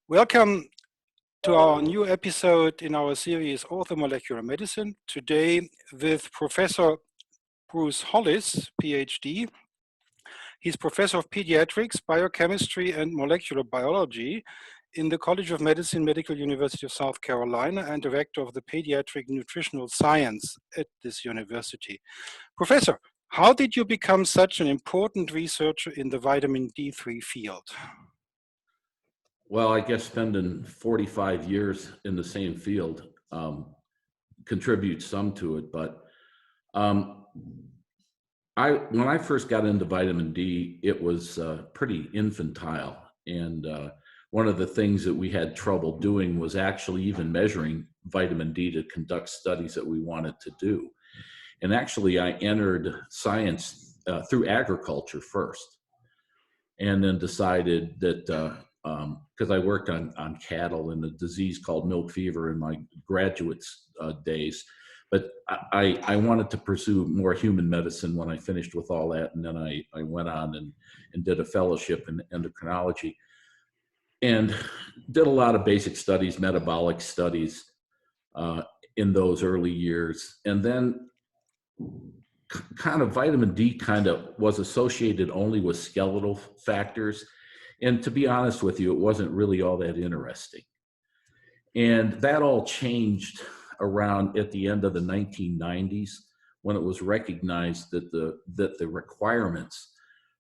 Welcome to our new episode in our series Orthomolecular Medicine. Today with Professor Bruce Hollis, Ph.D. He's Professor of Pediatrics, Biochemistry and Molecular Biology in the College of Medicine, Medical University of South Carolina, and Director of the Pediatric Nutritional Science at this university. Professor, how did you become such an important researcher in the vitamin D3 field? Well, I guess spending 45 years in the same field contributes some to it. But when I first got into vitamin D, it was pretty infantile. And one of the things that we had trouble doing was actually even measuring vitamin D to conduct studies that we wanted to do. And actually, I entered science through agriculture first, and then decided that because I worked on cattle and a disease called milk fever in my graduate days. But I wanted to pursue more human medicine when I finished with all that. And then I went on and did a fellowship in endocrinology and did a lot of basic studies, metabolic studies in those early years. And then kind of vitamin D kind of was associated only with skeletal factors. And to be honest with you, it wasn't really all that interesting. And that all changed around at the end of the 1990s when it was recognized that the requirements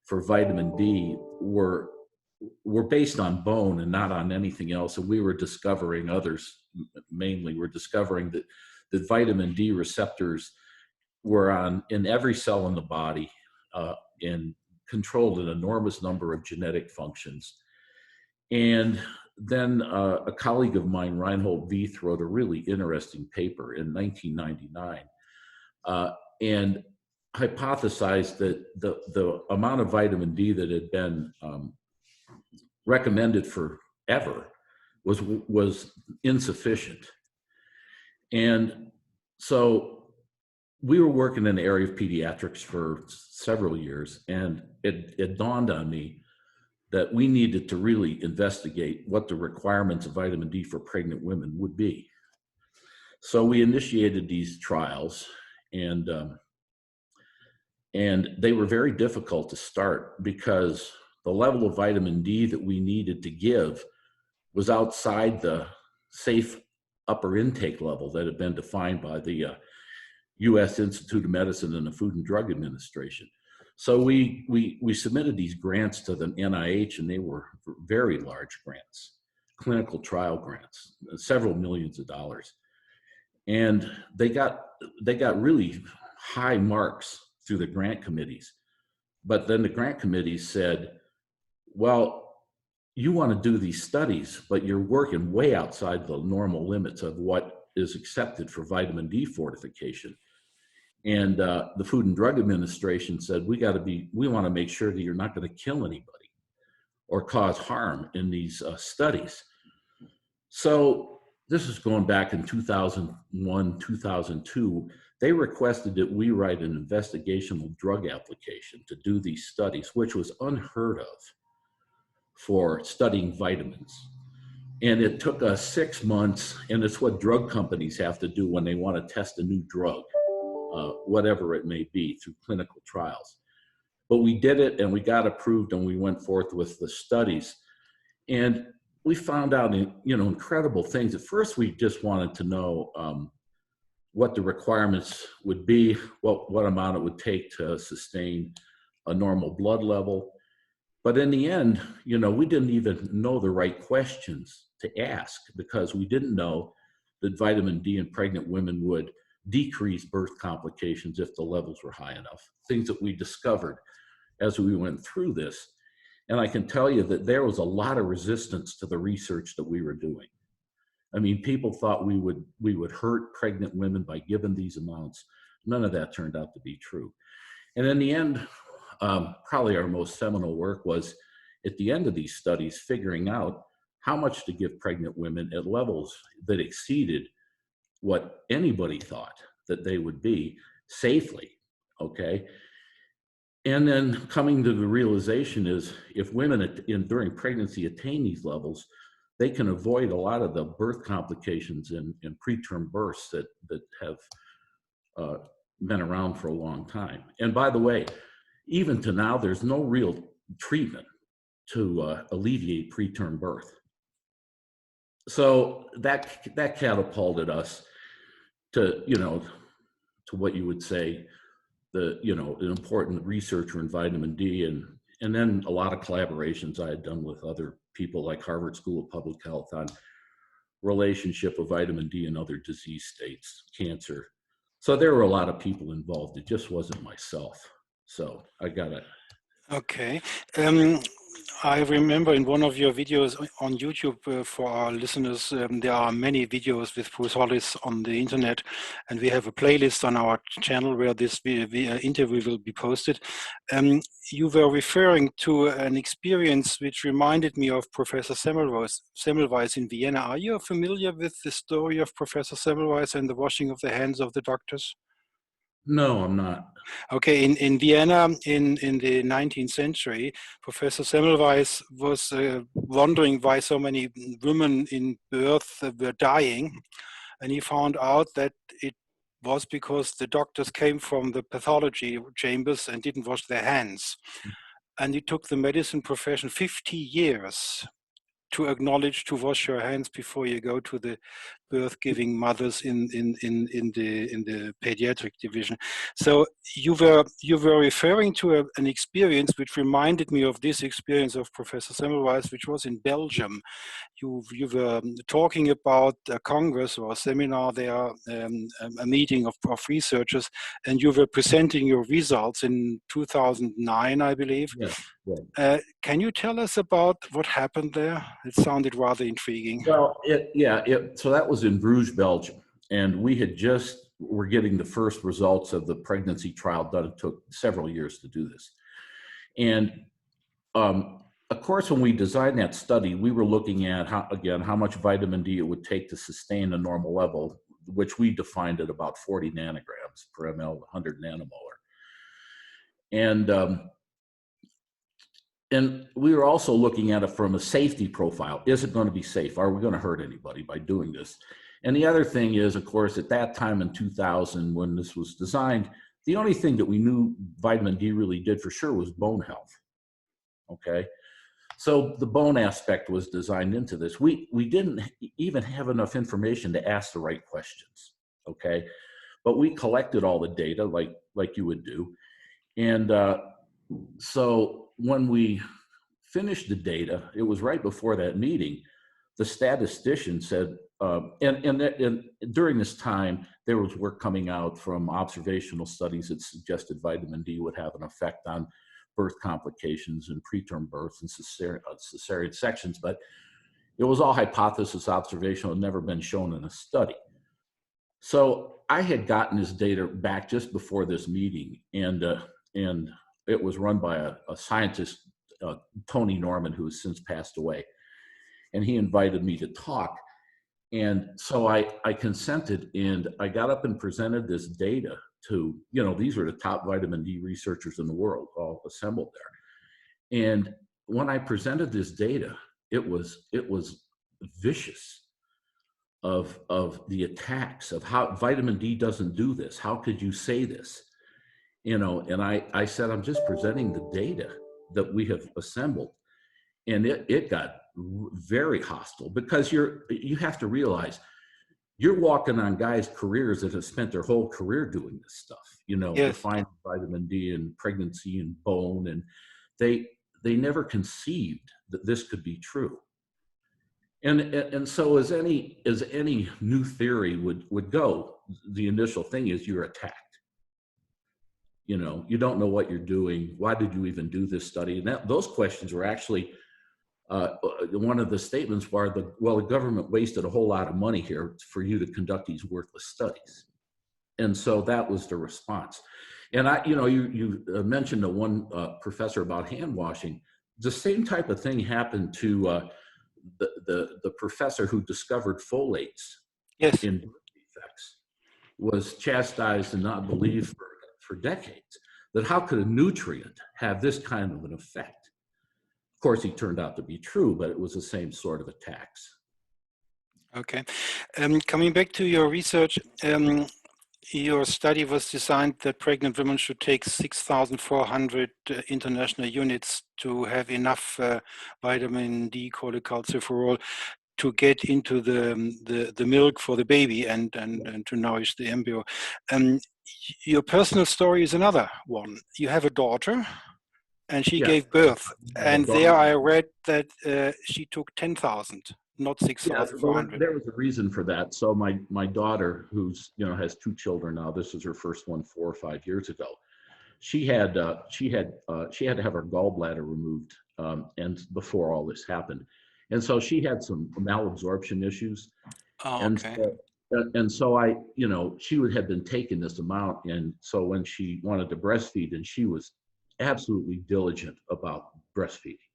for vitamin D were based on bone and not on anything else. And we were discovering, others mainly were discovering that vitamin D receptors were in every cell in the body and controlled an enormous number of genetic functions. And then a colleague of mine, Reinhold Vieth, wrote a really interesting paper in 1999 and hypothesized that the amount of vitamin D that had been recommended forever was insufficient. And so we were working in the area of pediatrics for several years, and it dawned on me that we needed to really investigate what the requirements of vitamin D for pregnant women would be. So we initiated these trials, and they were very difficult to start because the level of vitamin D that we needed to give was outside the safe upper intake level that had been defined by the U.S. Institute of Medicine and the Food and Drug Administration. So we submitted these grants to the NIH, and they were very large grants, clinical trial grants, several millions of dollars. And they got really high marks through the grant committees. But then the grant committees said, well, you want to do these studies, but you're working way outside the normal limits of what is accepted for vitamin D fortification. And the Food and Drug Administration said, we want to make sure that you're not going to kill anybody or cause harm in these studies. So this is going back in 2001, 2002. They requested that we write an investigational drug application to do these studies, which was unheard of for studying vitamins. And it took us 6 months, and it's what drug companies have to do when they want to test a new drug, whatever it may be, through clinical trials. But we did it, and we got approved, and we went forth with the studies. And we found out, incredible things. At first, we just wanted to know what the requirements would be, what amount it would take to sustain a normal blood level. But in the end, we didn't even know the right questions to ask because we didn't know that vitamin D in pregnant women would decrease birth complications if the levels were high enough, things that we discovered as we went through this. And I can tell you that there was a lot of resistance to the research that we were doing. I mean, people thought we would hurt pregnant women by giving these amounts. None of that turned out to be true. And in the end, probably our most seminal work was at the end of these studies, figuring out how much to give pregnant women at levels that exceeded what anybody thought that they would be safely, okay? And then coming to the realization is if women during pregnancy attain these levels, they can avoid a lot of the birth complications in preterm births that have been around for a long time. And by the way, even to now, there's no real treatment to alleviate preterm birth. So that catapulted us to, to what you would say, an important researcher in vitamin D, and then a lot of collaborations I had done with other people like Harvard School of Public Health on relationship of vitamin D and other disease states, cancer. So there were a lot of people involved. It just wasn't myself. So I got it. Okay. I remember in one of your videos on YouTube, for our listeners, there are many videos with Bruce Hollis on the internet, and we have a playlist on our channel where this interview will be posted. You were referring to an experience which reminded me of Professor Semmelweis in Vienna. Are you familiar with the story of Professor Semmelweis and the washing of the hands of the doctors? No, I'm not. Okay, in Vienna in the 19th century, Professor Semmelweis was wondering why so many women in birth were dying, and he found out that it was because the doctors came from the pathology chambers and didn't wash their hands. And it took the medicine profession 50 years to acknowledge to wash your hands before you go to the birth-giving mothers in the pediatric division. So you were referring to an experience which reminded me of this experience of Professor Semmelweis, which was in Belgium. You were talking about a congress or a seminar there, a meeting of researchers, and you were presenting your results in 2009, I believe. Yeah. Can you tell us about what happened there? It sounded rather intriguing. Well, so that was in Bruges, Belgium, and we had were getting the first results of the pregnancy trial done. It took several years to do this. And of course, when we designed that study, we were looking at how much vitamin D it would take to sustain a normal level, which we defined at about 40 nanograms per ml, 100 nanomolar. And we were also looking at it from a safety profile. Is it going to be safe? Are we going to hurt anybody by doing this? And the other thing is, of course, at that time in 2000, when this was designed, the only thing that we knew vitamin D really did for sure was bone health. Okay. So the bone aspect was designed into this. We didn't even have enough information to ask the right questions. Okay. But we collected all the data like you would do. And so when we finished the data, it was right before that meeting, the statistician said, and during this time, there was work coming out from observational studies that suggested vitamin D would have an effect on birth complications and preterm births and cesarean sections, but it was all hypothesis observational, had never been shown in a study. So I had gotten this data back just before this meeting, and it was run by a scientist, Tony Norman, who has since passed away. And he invited me to talk. And so I consented, and I got up and presented this data to, these were the top vitamin D researchers in the world, all assembled there. And when I presented this data, it was vicious of the attacks of how vitamin D doesn't do this. How could you say this? And I said, I'm just presenting the data that we have assembled. And it got very hostile, because you have to realize you're walking on guys' careers that have spent their whole career doing this stuff, Yes. Defining vitamin D and pregnancy and bone. And they never conceived that this could be true. And so as any new theory would go, the initial thing is you're attacked. You don't know what you're doing. Why did you even do this study? And those questions were actually, one of the statements were, the government wasted a whole lot of money here for you to conduct these worthless studies. And so that was the response. And you mentioned the one professor about hand washing. The same type of thing happened to the professor who discovered folates in birth defects, was chastised and not believed for decades, that how could a nutrient have this kind of an effect? Of course, he turned out to be true, but it was the same sort of attacks. Okay. Coming back to your research, your study was designed that pregnant women should take 6,400 international units to have enough vitamin D cholecalciferol to get into the milk for the baby and to nourish the embryo. Your personal story is another one. You have a daughter, and she gave birth, and there I read that she took 10,000, not 6,400. Yeah, there was a reason for that. So my daughter, who's has 2 children now, this is her first one 4 or 5 years ago. She had to have her gallbladder removed, and before all this happened, and so she had some malabsorption issues. Oh, okay. And so I, she would have been taking this amount, and so when she wanted to breastfeed, and she was absolutely diligent about breastfeeding.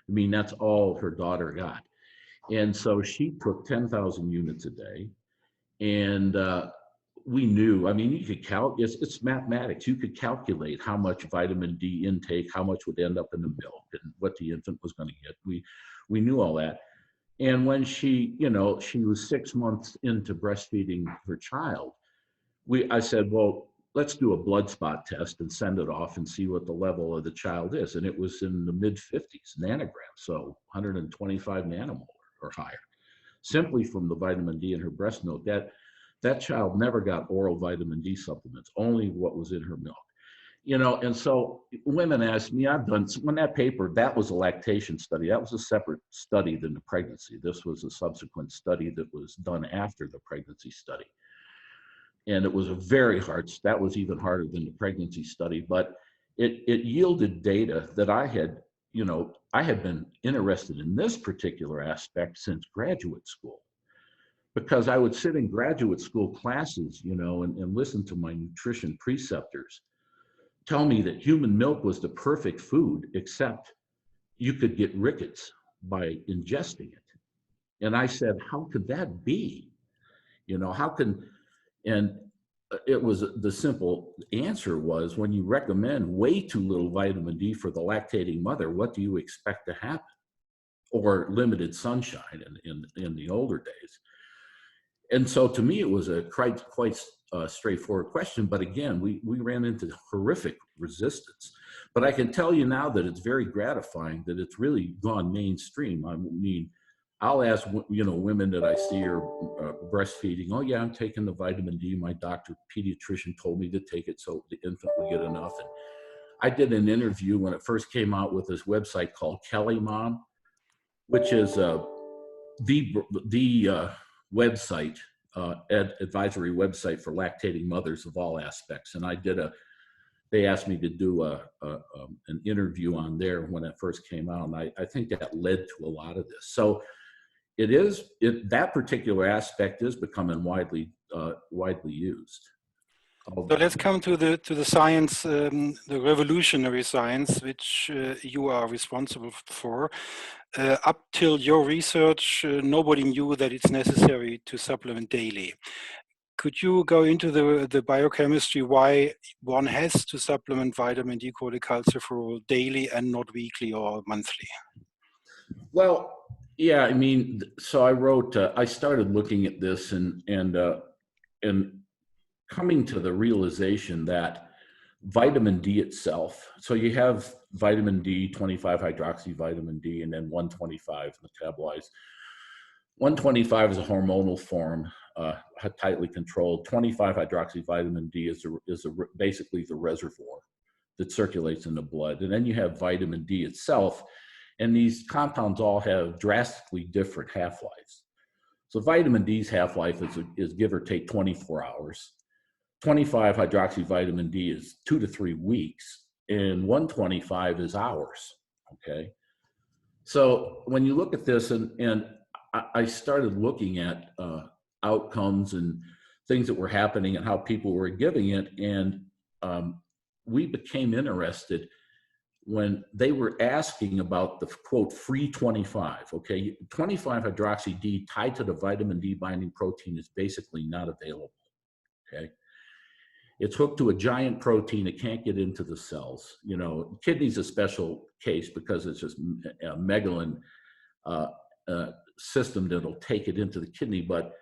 I mean, that's all her daughter got. And so she took 10,000 units a day. And we knew, I mean, you could it's mathematics. You could calculate how much vitamin D intake, how much would end up in the milk, and what the infant was going to get. We knew all that. And when she was 6 months into breastfeeding her child, I said, well, let's do a blood spot test and send it off and see what the level of the child is. And it was in the mid-50s nanograms, so 125 nanomolar or higher, simply from the vitamin D in her breast milk. That child never got oral vitamin D supplements, only what was in her milk. And so women ask me, when that paper, that was a lactation study. That was a separate study than the pregnancy. This was a subsequent study that was done after the pregnancy study. And it was that was even harder than the pregnancy study, but it yielded data that I had been interested in this particular aspect since graduate school, because I would sit in graduate school classes, and listen to my nutrition preceptors tell me that human milk was the perfect food, except you could get rickets by ingesting it. And I said, how could that be? And it was, the simple answer was, when you recommend way too little vitamin D for the lactating mother, what do you expect to happen? Or limited sunshine in the older days. And so to me, it was a quite straightforward question. But again, we ran into horrific resistance. But I can tell you now that it's very gratifying that it's really gone mainstream. I mean, I'll ask, women that I see are breastfeeding, oh yeah, I'm taking the vitamin D. My doctor, pediatrician, told me to take it so the infant would get enough. And I did an interview when it first came out with this website called Kelly Mom, which is the website, advisory website for lactating mothers of all aspects. And they asked me to do an interview on there when it first came out. And I think that led to a lot of this. So that particular aspect is becoming widely used. So let's come to the science, the revolutionary science, which you are responsible for. Up till your research, nobody knew that it's necessary to supplement daily. Could you go into the biochemistry why one has to supplement vitamin D cholecalciferol daily and not weekly or monthly? Well, yeah, I mean, so I started looking at this and coming to the realization that vitamin D itself, so you have vitamin D, 25 hydroxy vitamin D, and then 125 metabolized. 125 is a hormonal form, tightly controlled. 25 hydroxy vitamin D is basically the reservoir that circulates in the blood. And then you have vitamin D itself, and these compounds all have drastically different half-lives. So vitamin D's half-life is give or take 24 hours. 25 hydroxy vitamin D is 2 to 3 weeks, and 125 is hours, okay? So when you look at this, and I started looking at outcomes and things that were happening and how people were giving it, and we became interested when they were asking about the quote free 25, okay? 25 hydroxy D tied to the vitamin D binding protein is basically not available, okay? It's hooked to a giant protein. It can't get into the cells. Kidney's a special case because it's just a megalin system that'll take it into the kidney, but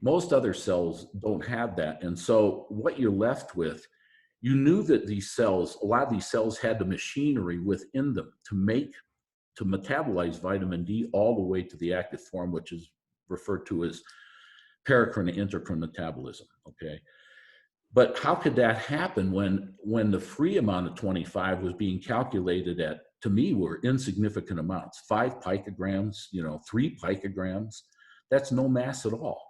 most other cells don't have that. And so what you're left with, you knew that these cells, a lot of these cells had the machinery within them to metabolize vitamin D all the way to the active form, which is referred to as paracrine endocrine metabolism, okay? But how could that happen when the free amount of 25 was being calculated at, to me, were insignificant amounts, 5 picograms, 3 picograms? That's no mass at all.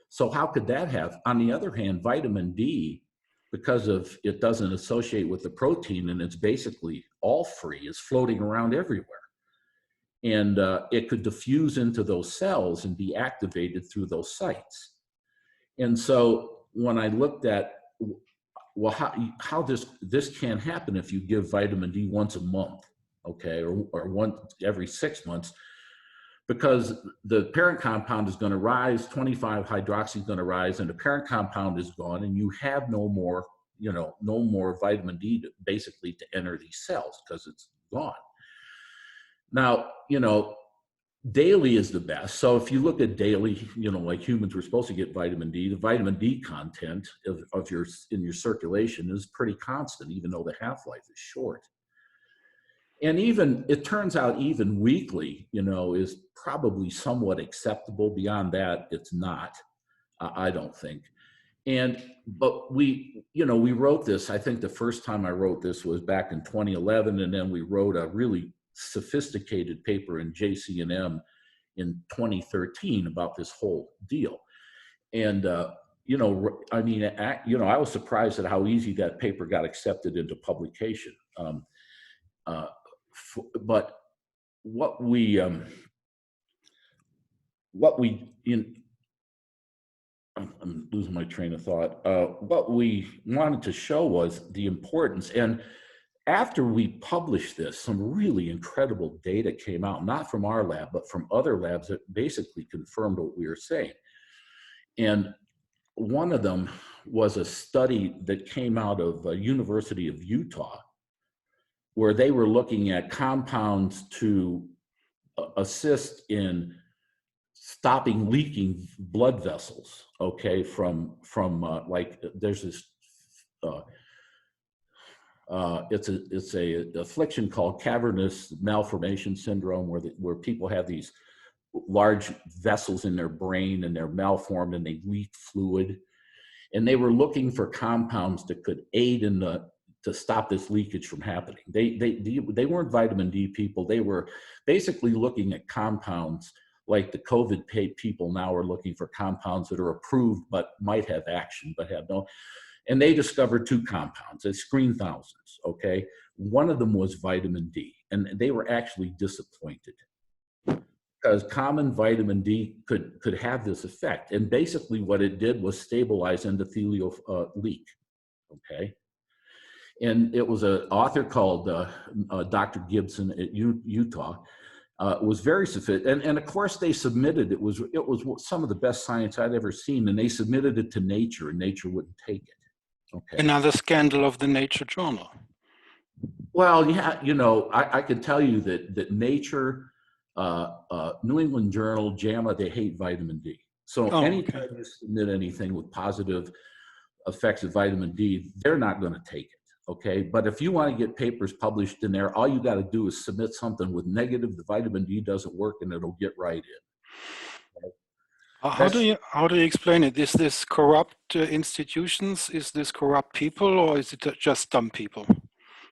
So how could that have? On the other hand, vitamin D, because of it doesn't associate with the protein and it's basically all free, is floating around everywhere. And it could diffuse into those cells and be activated through those sites. And so when I looked at, well, how this can happen if you give vitamin D once a month, okay, or once every 6 months, because the parent compound is going to rise, 25-hydroxy is going to rise, and the parent compound is gone, and you have no more, no more vitamin D basically to enter these cells because it's gone. Now, daily is the best. So if you look at daily, like humans, we're supposed to get vitamin D. The vitamin D content in your circulation is pretty constant, even though the half-life is short. And even, it turns out even weekly, is probably somewhat acceptable. Beyond that, it's not, I don't think. But we wrote this, I think the first time I wrote this was back in 2011, and then we wrote a really sophisticated paper in JCNM in 2013 about this whole deal. And, I was surprised at how easy that paper got accepted into publication. But I'm losing my train of thought. What we wanted to show was the importance. And after we published this, some really incredible data came out, not from our lab, but from other labs that basically confirmed what we were saying. And one of them was a study that came out of University of Utah, where they were looking at compounds to assist in stopping leaking blood vessels, okay, from like there's this, it's a affliction called cavernous malformation syndrome, where people have these large vessels in their brain and they're malformed and they leak fluid. And they were looking for compounds that could aid in to stop this leakage from happening. They weren't vitamin D people. They were basically looking at compounds like the COVID people now are looking for compounds that are approved but might have action but have no. And they discovered 2 compounds. They screened thousands, okay? One of them was vitamin D, and they were actually disappointed because common vitamin D could have this effect. And basically what it did was stabilize endothelial leak, okay? And it was an author called Dr. Gibson at Utah. Was very sophisticated, and of course they submitted, it was some of the best science I'd ever seen, and they submitted it to Nature, and Nature wouldn't take it. Okay. Another scandal of the Nature journal. Well, yeah, I can tell you that Nature, New England Journal, JAMA, they hate vitamin D. So anytime you submit anything with positive effects of vitamin D, they're not going to take it. Okay, but if you want to get papers published in there, all you got to do is submit something with negative. The vitamin D doesn't work, and it'll get right in. Okay? How do you explain it? Is this corrupt institutions? Is this corrupt people, or is it just dumb people?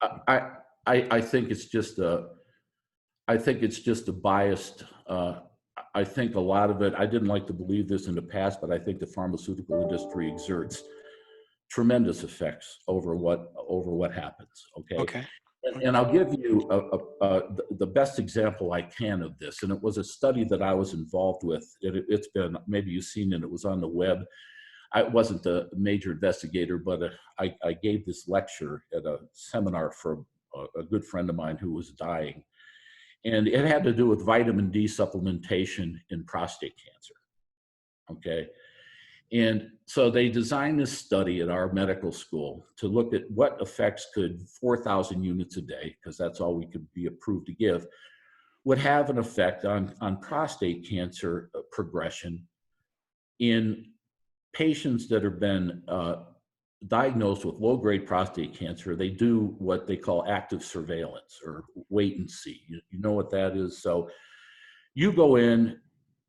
I think it's just a biased. I think a lot of it. I didn't like to believe this in the past, but I think the pharmaceutical industry exerts tremendous effects over what happens. Okay. And I'll give you the best example I can of this. And it was a study that I was involved with. It's been, maybe you've seen it, it was on the web. I wasn't the major investigator, but I gave this lecture at a seminar for a good friend of mine who was dying. And it had to do with vitamin D supplementation in prostate cancer. Okay. And so they designed this study at our medical school to look at what effects could 4,000 units a day, because that's all we could be approved to give, would have an effect on prostate cancer progression in patients that have been diagnosed with low-grade prostate cancer. They do what they call active surveillance, or wait and see. You know what that is? So you go in,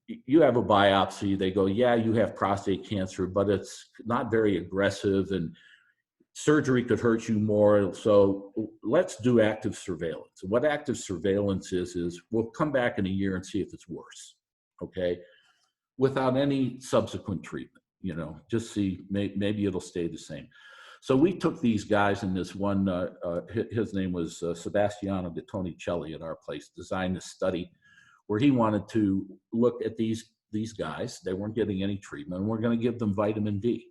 you have a biopsy, they go, yeah, you have prostate cancer, but it's not very aggressive and surgery could hurt you more. So let's do active surveillance. What active surveillance is we'll come back in a year and see if it's worse, okay? Without any subsequent treatment, just see, maybe it'll stay the same. So we took these guys in this one, his name was Sebastiano de Tonicelli at our place, designed a study where he wanted to look at these guys. They weren't getting any treatment, and we're going to give them vitamin D,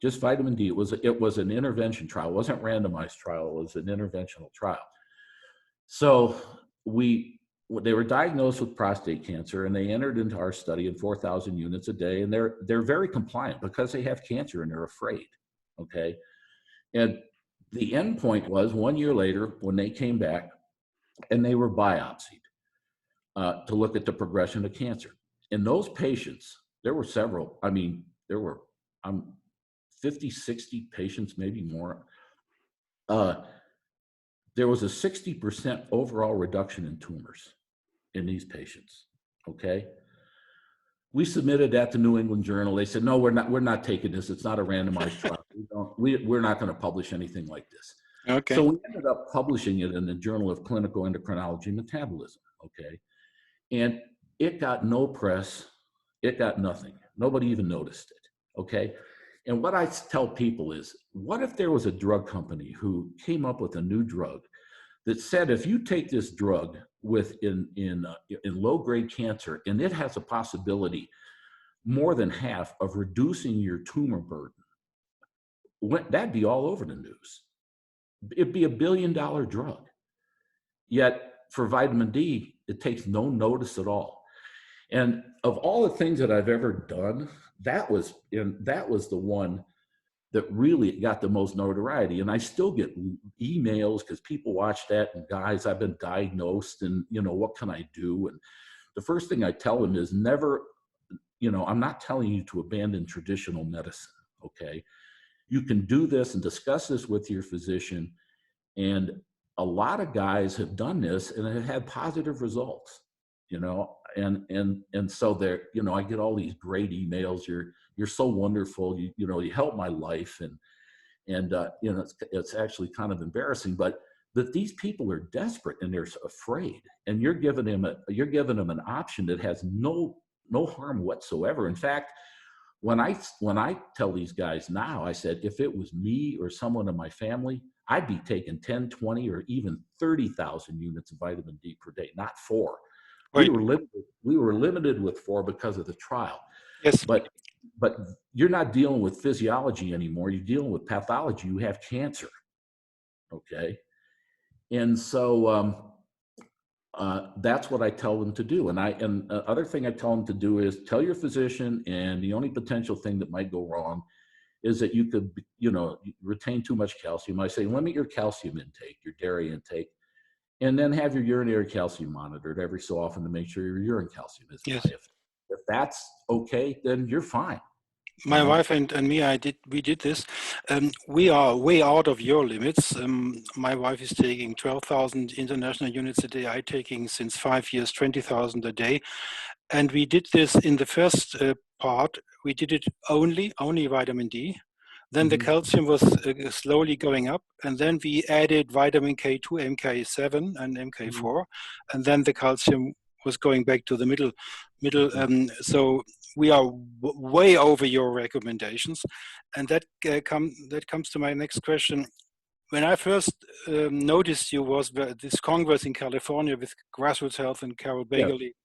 just vitamin D. It was an intervention trial. It wasn't a randomized trial. It was an interventional trial. So they were diagnosed with prostate cancer, and they entered into our study in 4,000 units a day, and they're very compliant because they have cancer and they're afraid. Okay, and the end point was 1 year later when they came back and they were biopsied to look at the progression of cancer. In those patients, there were several, there were 50, 60 patients, maybe more. There was a 60% overall reduction in tumors in these patients, okay? We submitted that to New England Journal. They said, no, we're not taking this. It's not a randomized trial. We're not going to publish anything like this. Okay. So we ended up publishing it in the Journal of Clinical Endocrinology and Metabolism, okay? And it got no press, it got nothing. Nobody even noticed it, okay? And what I tell people is, what if there was a drug company who came up with a new drug that said, if you take this drug in low-grade cancer, and it has a possibility more than half of reducing your tumor burden, that'd be all over the news. It'd be $1 billion drug. Yet for vitamin D, it takes no notice at all. And of all the things that I've ever done, that was the one that really got the most notoriety. And I still get emails because people watch that, and guys, I've been diagnosed, and what can I do? And the first thing I tell them is never, I'm not telling you to abandon traditional medicine, okay? You can do this and discuss this with your physician. And a lot of guys have done this and have had positive results, and so they're, I get all these great emails. You're so wonderful. You help my life. And it's actually kind of embarrassing, but that these people are desperate and they're afraid, and you're giving them an option that has no harm whatsoever. In fact, when I tell these guys now, I said, if it was me or someone in my family, I'd be taking 10, 20, or even 30,000 units of vitamin D per day, not 4. Right. We were limited with 4 because of the trial. Yes. But you're not dealing with physiology anymore. You're dealing with pathology. You have cancer. Okay. And so that's what I tell them to do. And the other thing I tell them to do is tell your physician, and the only potential thing that might go wrong is that you could, retain too much calcium. I say, limit your calcium intake, your dairy intake, and then have your urinary calcium monitored every so often to make sure your urine calcium is high. If that's okay, then you're fine. My wife and me, we did this. We are way out of your limits. My wife is taking 12,000 international units a day. I'm taking since 5 years 20,000 a day, and we did this in the first part. We did it only vitamin D. Then the calcium was slowly going up, and then we added vitamin K2, MK7, and MK4, and then the calcium was going back to the middle. So we are way over your recommendations, and that comes to my next question. When I first noticed you was this Congress in California with Grassroots Health and Carol Bagley,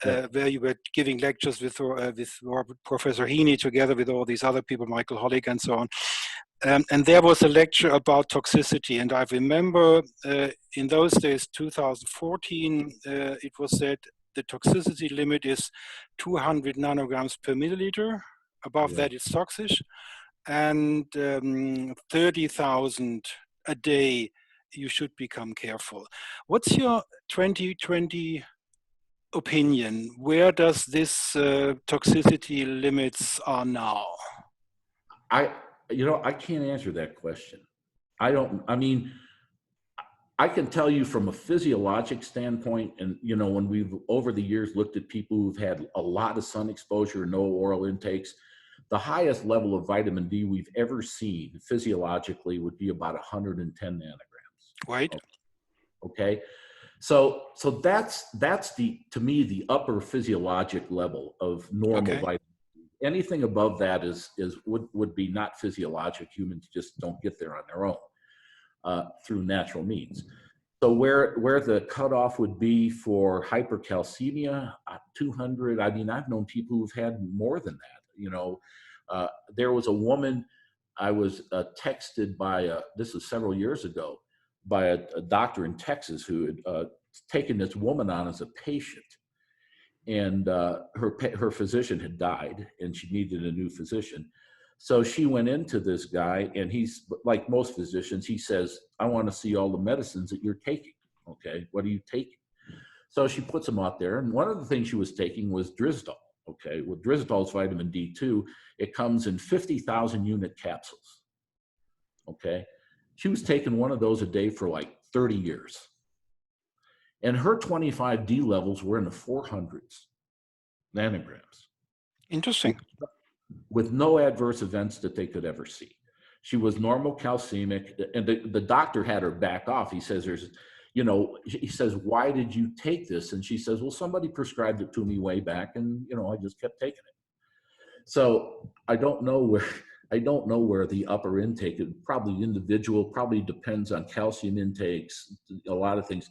where you were giving lectures with Professor Heaney together with all these other people, Michael Hollick and so on. And there was a lecture about toxicity. And I remember in those days, 2014, it was said the toxicity limit is 200 nanograms per milliliter. Above Yeah. that, it's toxic. And 30,000 a day, you should become careful. What's your 2020 opinion? Where does this toxicity limits are now? I can't answer that question. I mean, I can tell you from a physiologic standpoint, and when we've over the years looked at people who've had a lot of sun exposure, no oral intakes, the highest level of vitamin D we've ever seen physiologically would be about 110 nanograms. Right. Okay. So that's to me the upper physiologic level of normal vitamin D. Anything above that would be not physiologic. Humans just don't get there on their own through natural means. So where the cutoff would be for hypercalcemia, 200. I mean, I've known people who've had more than that. There was a woman I was texted by. This was several years ago, by a doctor in Texas who had taken this woman on as a patient, and her physician had died, and she needed a new physician. So she went into this guy, and he's like most physicians. He says, "I want to see all the medicines that you're taking. Okay, what are you taking?" So she puts them out there, and one of the things she was taking was Drisdol. Okay, well, Drisdol is vitamin D2. It comes in 50,000 unit capsules. Okay, she was taking one of those a day for like 30 years. And her 25D levels were in the 400s nanograms. Interesting. With no adverse events that they could ever see. She was normal calcemic, and the doctor had her back off. He says, he says, "Why did you take this?" And she says, "Well, somebody prescribed it to me way back, and I just kept taking it." So I don't know where the upper intake, probably individual, probably depends on calcium intakes, a lot of things.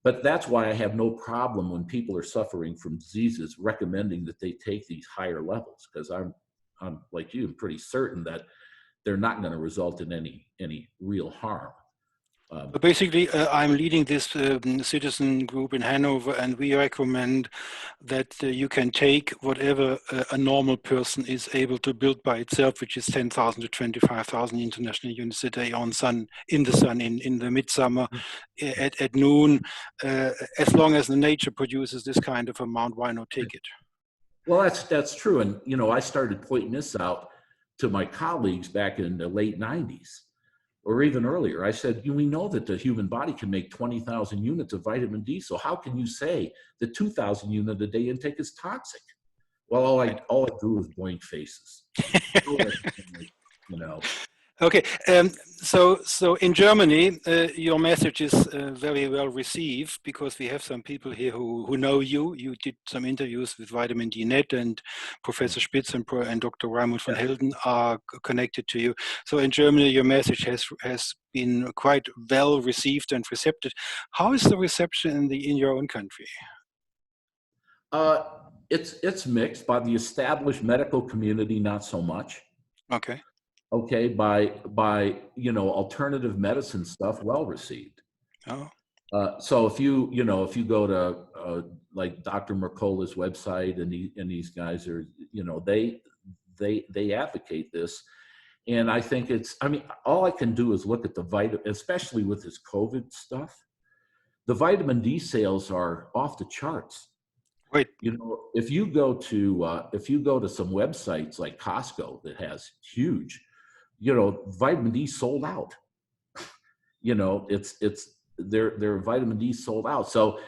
But that's why I have no problem when people are suffering from diseases recommending that they take these higher levels, because I'm like you, pretty certain that they're not going to result in any real harm. Basically, I'm leading this citizen group in Hanover, and we recommend that you can take whatever a normal person is able to build by itself, which is 10,000 to 25,000 international units a day in the sun in the midsummer at noon. As long as the nature produces this kind of amount, why not take it? Well, that's true. And, I started pointing this out to my colleagues back in the late 90s. Or even earlier. I said, we know that the human body can make 20,000 units of vitamin D. So how can you say the 2,000 unit a day intake is toxic? Well, all I do is blink faces. Okay, so in Germany, your message is very well received, because we have some people here who know you. You did some interviews with Vitamin D Net, and Professor Spitz and Dr. Raimund von Helden are connected to you. So in Germany, your message has been quite well received and receptive. How is the reception in your own country? It's mixed. By the established medical community, not so much. Okay, by alternative medicine stuff, well received. Oh. So if you go to like Dr. Mercola's website, and these guys are, they advocate this, and I think all I can do is look at the vitamin, especially with this COVID stuff. The vitamin D sales are off the charts. Right. If you go to some websites like Costco that has huge, vitamin D sold out. Their vitamin D sold out. So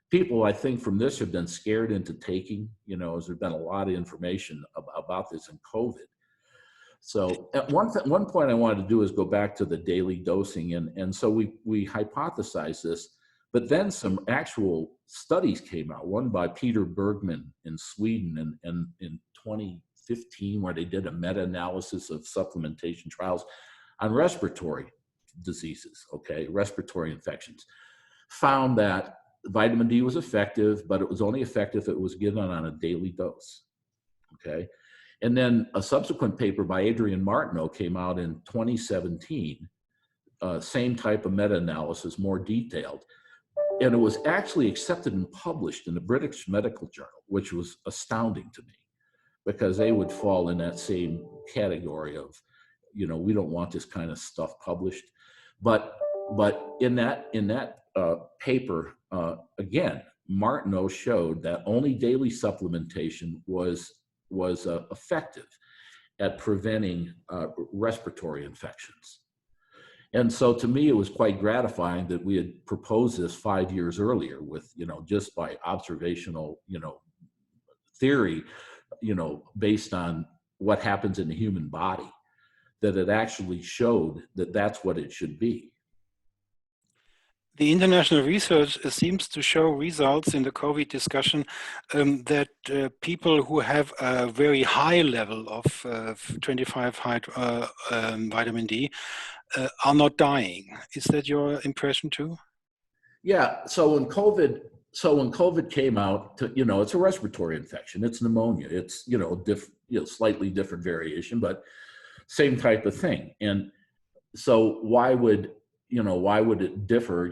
people, I think, from this have been scared into taking, as there's been a lot of information about this in COVID. So at one point I wanted to do is go back to the daily dosing. And so we hypothesized this, but then some actual studies came out, one by Peter Bergman in Sweden and in 2015, where they did a meta-analysis of supplementation trials on respiratory diseases, respiratory infections, found that vitamin D was effective, but it was only effective if it was given on a daily dose, And then a subsequent paper by Adrian Martineau came out in 2017, same type of meta-analysis, more detailed. And it was actually accepted and published in the British Medical Journal, which was astounding to me. because they would fall in that same category of, we don't want this kind of stuff published. But in that paper, again, Martineau showed that only daily supplementation was effective at preventing respiratory infections. And so to me, it was quite gratifying that we had proposed this 5 years earlier with, just by observational, theory, based on what happens in the human body, that it actually showed that that's what it should be. The international research seems to show results in the COVID discussion that people who have a very high level of 25 vitamin D are not dying. Is that your impression too? Yeah. So when COVID came out, it's a respiratory infection. It's pneumonia. It's slightly different variation, but same type of thing. And so why would it differ?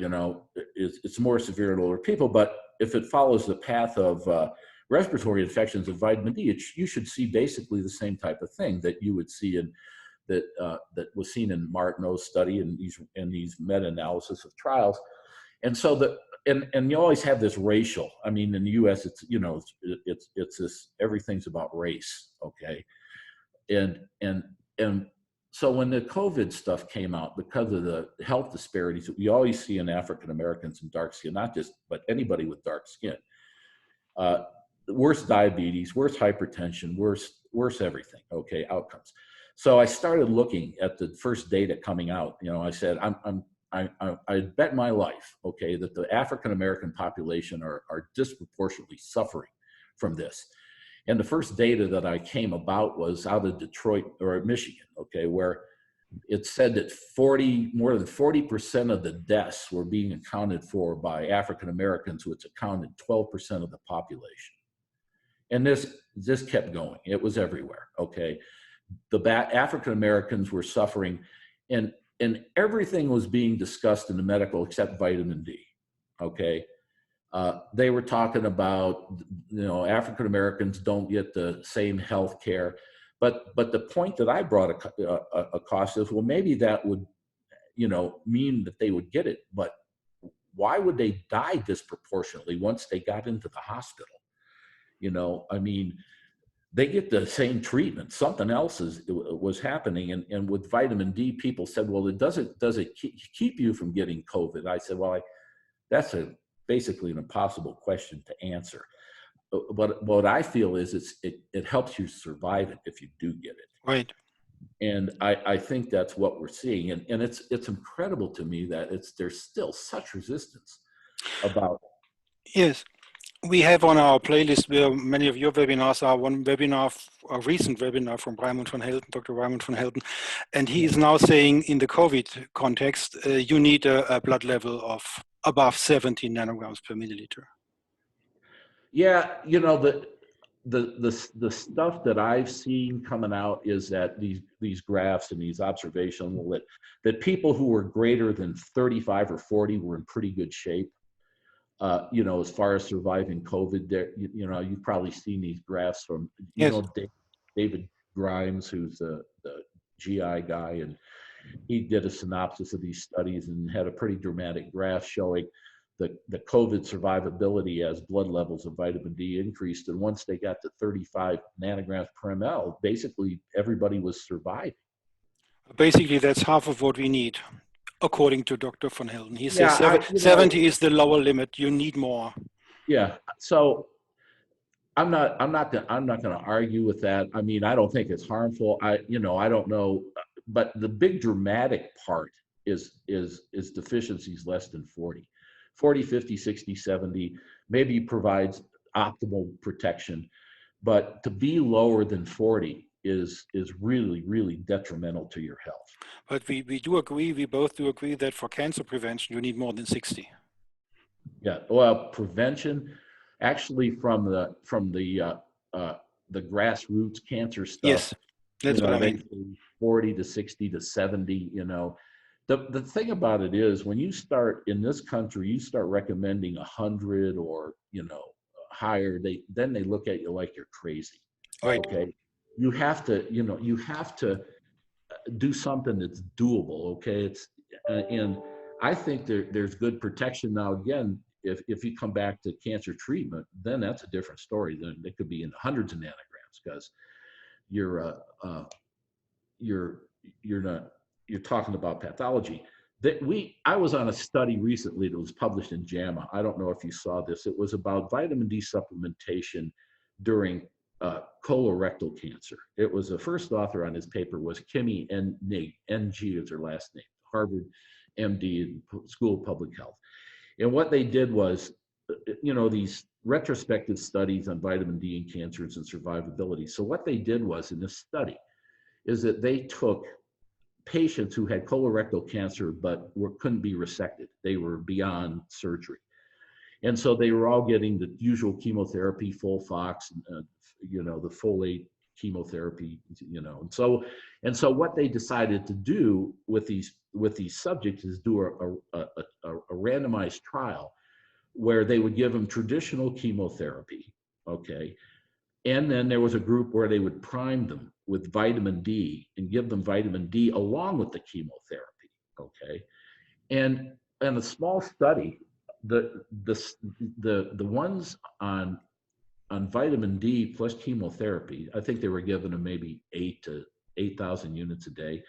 It's more severe in older people, but if it follows the path of respiratory infections of vitamin D, you should see basically the same type of thing that you would see that was seen in Martineau's study and these meta-analysis of trials. And so and you always have this racial. I mean, in the U.S., it's this, everything's about race, okay? And so when the COVID stuff came out, because of the health disparities that we always see in African Americans and dark skin, but anybody with dark skin, worse diabetes, worse hypertension, worse everything, okay, outcomes. So I started looking at the first data coming out. I said, I bet my life, okay, that the African American population are disproportionately suffering from this. And the first data that I came about was out of Detroit or Michigan, okay, where it said that more than 40% of the deaths were being accounted for by African Americans, which accounted 12% of the population. And this kept going. It was everywhere, okay. The African Americans were suffering, and everything was being discussed in the medical except vitamin D, okay. They were talking about, African Americans don't get the same health care, but the point that I brought across is, well, maybe that would, mean that they would get it, but why would they die disproportionately once they got into the hospital? I mean, they get the same treatment. Something else was happening, and with vitamin D, people said, well, does it keep you from getting COVID? I said, well, that's basically an impossible question to answer. But what I feel is it helps you survive it if you do get it. Right. And I think that's what we're seeing. And it's incredible to me that there's still such resistance about. Yes. We have on our playlist where many of your webinars are, one webinar, a recent webinar from Dr. Raymond van Helden, and he is now saying in the COVID context, you need a blood level of above 70 nanograms per milliliter. Yeah, the stuff that I've seen coming out is that these graphs and these observational that people who were greater than 35 or 40 were in pretty good shape. As far as surviving COVID, there, you've probably seen these graphs from, David Grimes, who's the GI guy, and he did a synopsis of these studies and had a pretty dramatic graph showing the COVID survivability as blood levels of vitamin D increased. And once they got to 35 nanograms per ml, basically everybody was surviving. Basically, that's half of what we need. According to Dr. van Helden, he says 70 is the lower limit. You need more. Yeah. So I'm not going to argue with that. I mean, I don't think it's harmful. I don't know, but the big dramatic part is deficiencies less than 40, 50, 60, 70, maybe provides optimal protection, but to be lower than 40 is really, really detrimental to your health. But we both do agree that for cancer prevention, you need more than 60. Yeah, well, prevention, actually from the grassroots cancer stuff. Yes, that's what I mean. 40 to 60 to 70, The thing about it is, when you start in this country, you start recommending 100 or, higher, then they look at you like you're crazy. Right. Okay. You have to, you have to do something that's doable. Okay. And I think there's good protection now. Again, if you come back to cancer treatment, then that's a different story. Then it could be in hundreds of nanograms, because you're you're talking about pathology. I was on a study recently that was published in JAMA. I don't know if you saw this. It was about vitamin D supplementation during colorectal cancer. It was the first author on his paper was Kimmy Ng is her last name, Harvard MD, School of Public Health. And what they did was, these retrospective studies on vitamin D in cancers and survivability. So what they did was, in this study, is that they took patients who had colorectal cancer but couldn't be resected. They were beyond surgery. And so they were all getting the usual chemotherapy, FOLFOX, the folate chemotherapy, And so what they decided to do with these subjects is do a randomized trial where they would give them traditional chemotherapy, okay? And then there was a group where they would prime them with vitamin D and give them vitamin D along with the chemotherapy, okay? And in a small study, the ones on vitamin D plus chemotherapy, I think they were given them maybe 8,000 units a day,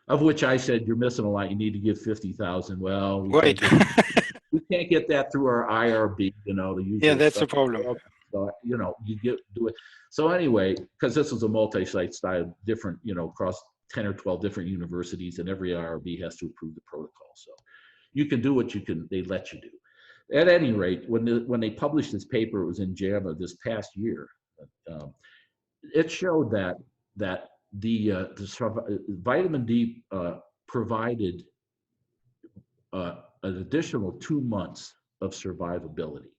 of which I said, you're missing a lot. You need to give 50,000. Well, we can't get that through our IRB, the usual. Yeah, that's stuff. the problem. So, you do it. So anyway, because this was a multi-site style, different, across 10 or 12 different universities, and every IRB has to approve the protocol. So you can do what they let you do. At any rate, when they published this paper, it was in JAMA this past year. It showed that the vitamin D provided an additional 2 months of survivability,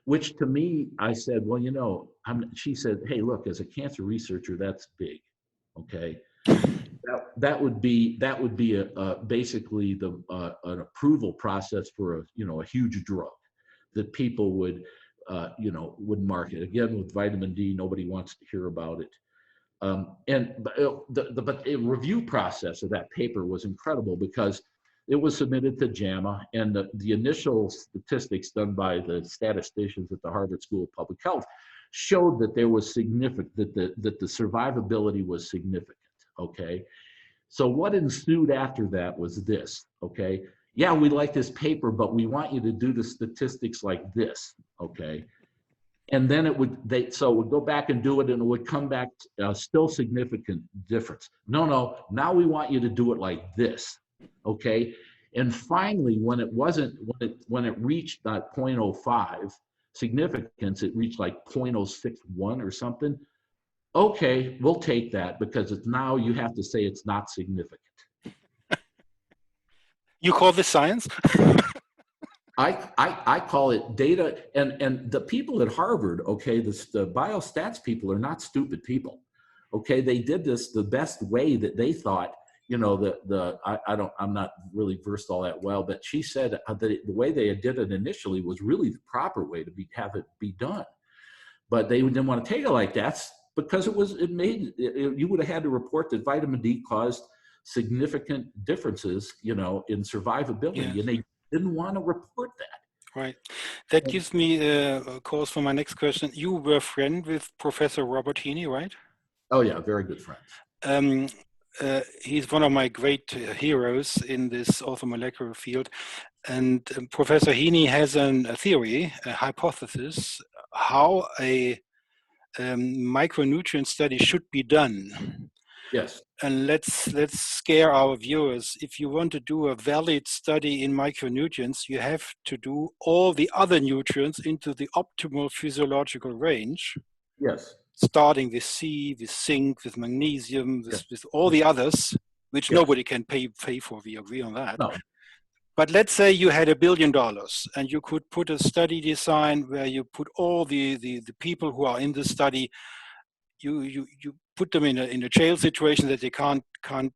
which to me, I said, well, she said, hey, look, as a cancer researcher, that's big, okay? That would be basically an approval process for a huge drug that people would market. Again, with vitamin D, nobody wants to hear about it. But the review process of that paper was incredible, because it was submitted to JAMA, and the initial statistics done by the statisticians at the Harvard School of Public Health showed that there was that the survivability was significant. Okay, so what ensued after that was this. Okay, yeah, we like this paper, but we want you to do the statistics like this. Okay, and then it would go back and do it, and it would come back still significant difference. No, now we want you to do it like this. Okay, and finally, when it reached that 0.05 significance, it reached like 0.061 or something. Okay, we'll take that, because now you have to say it's not significant. You call this science? I call it data, and the people at Harvard, okay, the biostats people are not stupid people. Okay, they did this the best way that they thought. I'm not really versed all that well, but she said that the way they did it initially was really the proper way to have it be done. But they didn't want to take it like that, because you would have had to report that vitamin D caused significant differences, in survivability, and they didn't want to report that. Right. That gives me a cause for my next question. You were a friend with Professor Robert Heaney, right? Oh yeah, very good friends. He's one of my great heroes in this orthomolecular field. And Professor Heaney has a theory, a hypothesis, how a micronutrient study should be done. Yes. And let's scare our viewers. If you want to do a valid study in micronutrients, you have to do all the other nutrients into the optimal physiological range. Yes. Starting with C, with zinc, with magnesium, with all the others, which nobody can pay for. We agree on that. No. But let's say you had $1 billion and you could put a study design where you put all the people who are in the study, you put them in a jail situation that they can't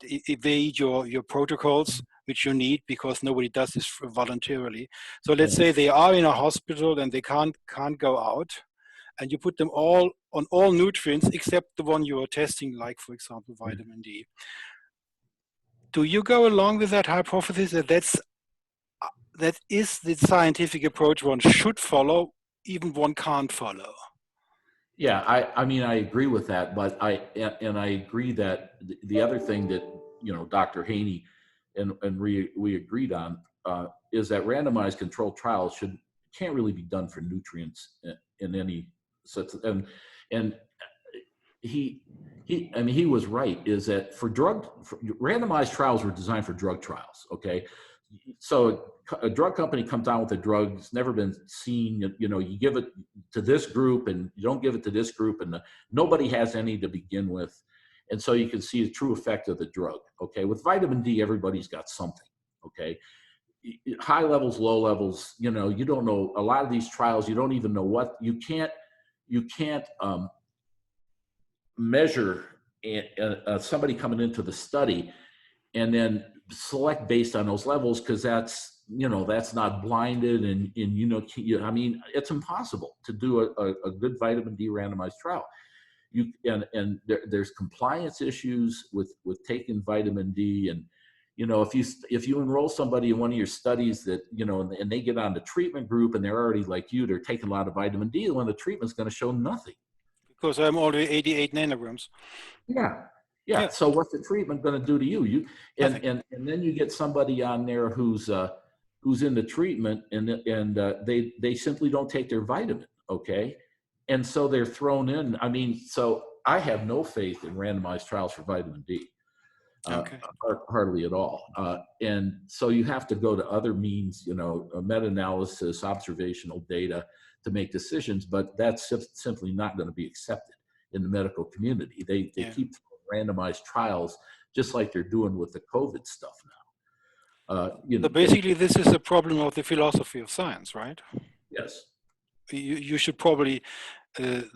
evade your protocols, which you need, because nobody does this voluntarily. So let's say they are in a hospital and they can't go out. and you put them all on all nutrients except the one you are testing, like, for example, vitamin D. Do you go along with that hypothesis that that is the scientific approach one should follow, even one can't follow? Yeah, I mean, I agree with that, but I agree that the other thing that, Dr. Haney and we agreed on is that randomized controlled trials can't really be done for nutrients in any such, and he was right, is that for randomized trials were designed for drug trials. Okay, so a drug company comes out with a drug, it's never been seen, you give it to this group and you don't give it to this group, and nobody has any to begin with, and so you can see the true effect of the drug. Okay, with vitamin D, everybody's got something. Okay, high levels, low levels, you don't know. A lot of these trials, you don't even know what you can't measure somebody coming into the study and then select based on those levels, because that's not blinded, and I mean, it's impossible to do a good vitamin D randomized trial. There's compliance issues with taking vitamin D, and if you enroll somebody in one of your studies that and they get on the treatment group and they're already like you, they're taking a lot of vitamin D, when the treatment's going to show nothing. Because I'm already 88 nanograms. Yeah. So what's the treatment going to do to you? And then you get somebody on there who's in the treatment, and they simply don't take their vitamin. Okay, and so they're thrown in. I mean, so I have no faith in randomized trials for vitamin D. Hardly at all. And so you have to go to other means, a meta-analysis, observational data to make decisions, but that's simply not going to be accepted in the medical community. They keep randomized trials just like they're doing with the COVID stuff now. So basically, this is a problem of the philosophy of science, right? Yes. You should probably,